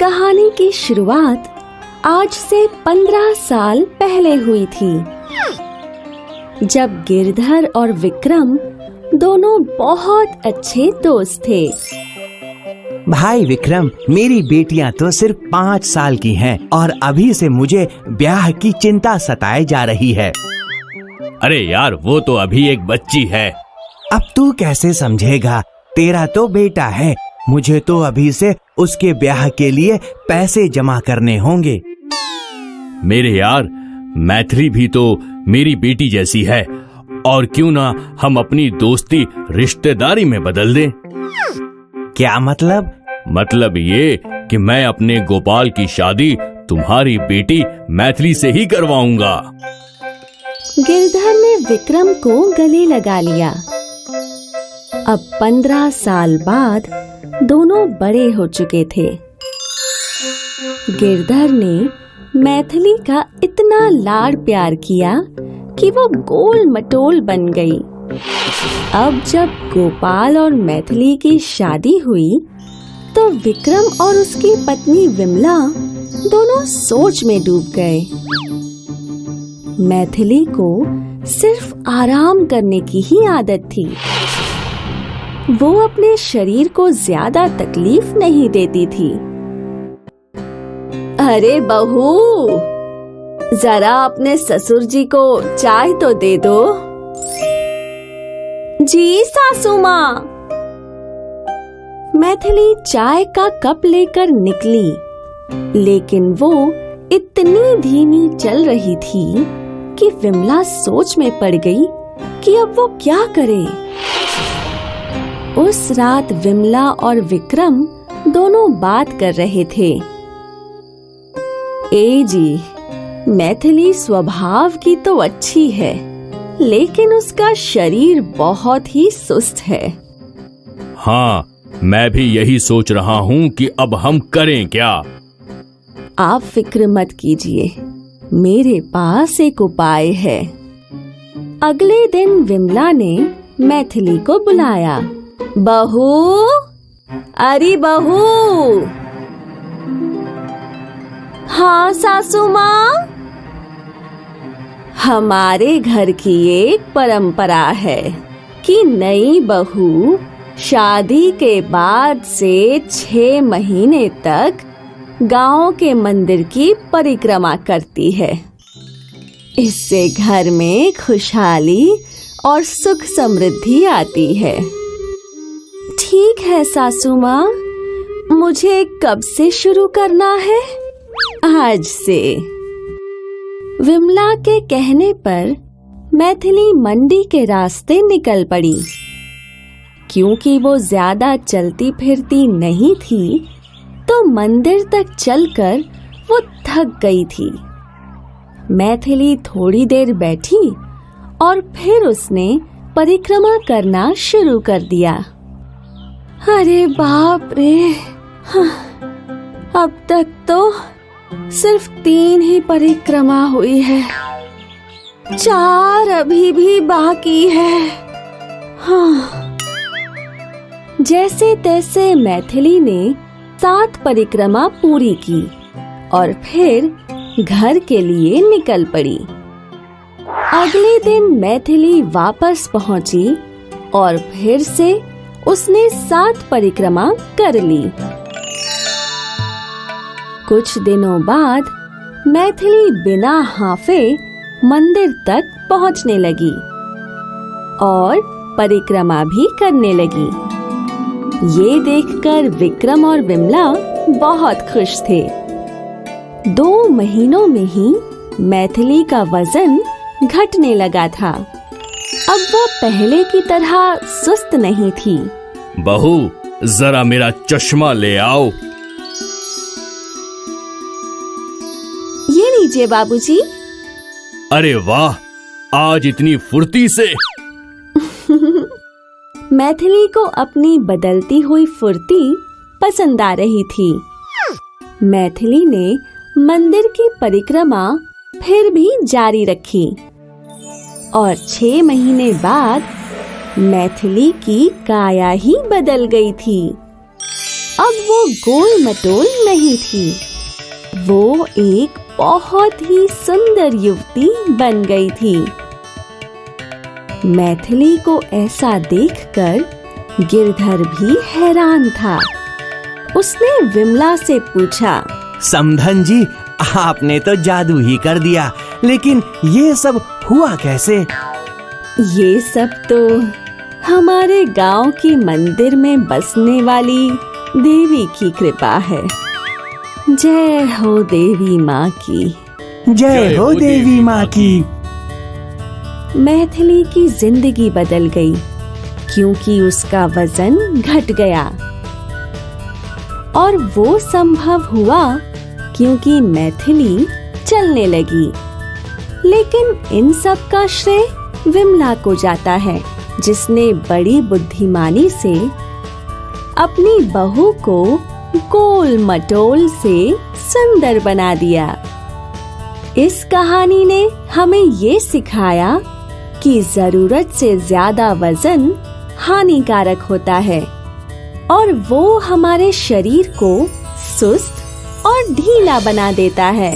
कहानी की शुरुआत आज से 15 साल पहले हुई थी, जब गिरधर और विक्रम दोनों बहुत अच्छे दोस्त थे। भाई विक्रम, मेरी बेटियां तो सिर्फ 5 साल की हैं और अभी से मुझे ब्याह की चिंता सताए जा रही है। अरे यार, वो तो अभी एक बच्ची है। अब तू कैसे समझेगा? तेरा तो बेटा है, मुझे तो अभी से उसके ब्याह के लिए पैसे जमा करने होंगे। मेरे यार, मैथिली भी तो मेरी बेटी जैसी है, और क्यों ना हम अपनी दोस्ती रिश्तेदारी में बदल दें। क्या मतलब? मतलब ये कि मैं अपने गोपाल की शादी तुम्हारी बेटी मैथिली से ही करवाऊंगा। गिरधर ने विक्रम को गले लगा लिया। अब 15 साल बाद दोनों बड़े हो चुके थे। गिरधर ने मैथिली का इतना लाड़ प्यार किया कि वो गोल मटोल बन गई। अब जब गोपाल और मैथिली की शादी हुई तो विक्रम और उसकी पत्नी विमला दोनों सोच में डूब गए। मैथिली को सिर्फ आराम करने की ही आदत थी। वो अपने शरीर को ज्यादा तकलीफ नहीं देती थी। अरे बहू, जरा अपने ससुर जी को चाय तो दे दो। जी सासू माँ। मैथिली चाय का कप लेकर निकली, लेकिन वो इतनी धीमी चल रही थी कि विमला सोच में पड़ गई कि अब वो क्या करे। उस रात विमला और विक्रम दोनों बात कर रहे थे। ए जी, मैथिली स्वभाव की तो अच्छी है, लेकिन उसका शरीर बहुत ही सुस्त है। हाँ, मैं भी यही सोच रहा हूँ कि अब हम करें क्या। आप फिक्र मत कीजिए, मेरे पास एक उपाय है। अगले दिन विमला ने मैथिली को बुलाया। बहू, अरे बहू। हाँ सासू माँ। हमारे घर की एक परंपरा है कि नई बहू शादी के बाद से 6 महीने तक गांव के मंदिर की परिक्रमा करती है। इससे घर में खुशहाली और सुख समृद्धि आती है। ठीक है सासू माँ, मुझे कब से शुरू करना है? आज से। विमला के कहने पर मैथिली मंडी के रास्ते निकल पड़ी। क्योंकि वो ज्यादा चलती फिरती नहीं थी, तो मंदिर तक चलकर वो थक गई थी। मैथिली थोड़ी देर बैठी और फिर उसने परिक्रमा करना शुरू कर दिया। अरे बाप रे, अब तक तो सिर्फ 3 ही परिक्रमा हुई है, 4 अभी भी बाकी है। हाँ। जैसे तैसे मैथिली ने 7 परिक्रमा पूरी की और फिर घर के लिए निकल पड़ी। अगले दिन मैथिली वापस पहुंची और फिर से उसने 7 परिक्रमा कर ली। कुछ दिनों बाद मैथिली बिना हांफे मंदिर तक पहुंचने लगी और परिक्रमा भी करने लगी। ये देखकर विक्रम और विमला बहुत खुश थे। 2 महीनों में ही मैथिली का वजन घटने लगा था। अब वो पहले की तरह सुस्त नहीं थी। बहू, जरा मेरा चश्मा ले आओ। ये लीजिए बाबूजी। अरे वाह, आज इतनी फुर्ती से। मैथिली को अपनी बदलती हुई फुर्ती पसंद आ रही थी। मैथिली ने मंदिर की परिक्रमा फिर भी जारी रखी और 6 महीने बाद मैथिली की काया ही बदल गई थी। अब वो गोल मटोल नहीं थी, वो एक बहुत ही सुंदर युवती बन गई थी। मैथिली को ऐसा देखकर गिरधर भी हैरान था। उसने विमला से पूछा, समधन जी, आपने तो जादू ही कर दिया, लेकिन ये सब हुआ कैसे? ये सब तो हमारे गांव की मंदिर में बसने वाली देवी की कृपा है। जय हो देवी माँ की। जय हो देवी माँ की। मैथिली की जिंदगी बदल गई क्योंकि उसका वजन घट गया, और वो संभव हुआ क्योंकि मैथिली चलने लगी। लेकिन इन सब का श्रेय विमला को जाता है, जिसने बड़ी बुद्धिमानी से अपनी बहू को गोल मटोल से सुंदर बना दिया। इस कहानी ने हमें ये सिखाया कि जरूरत से ज्यादा वजन हानिकारक होता है और वो हमारे शरीर को सुस्त और ढीला बना देता है।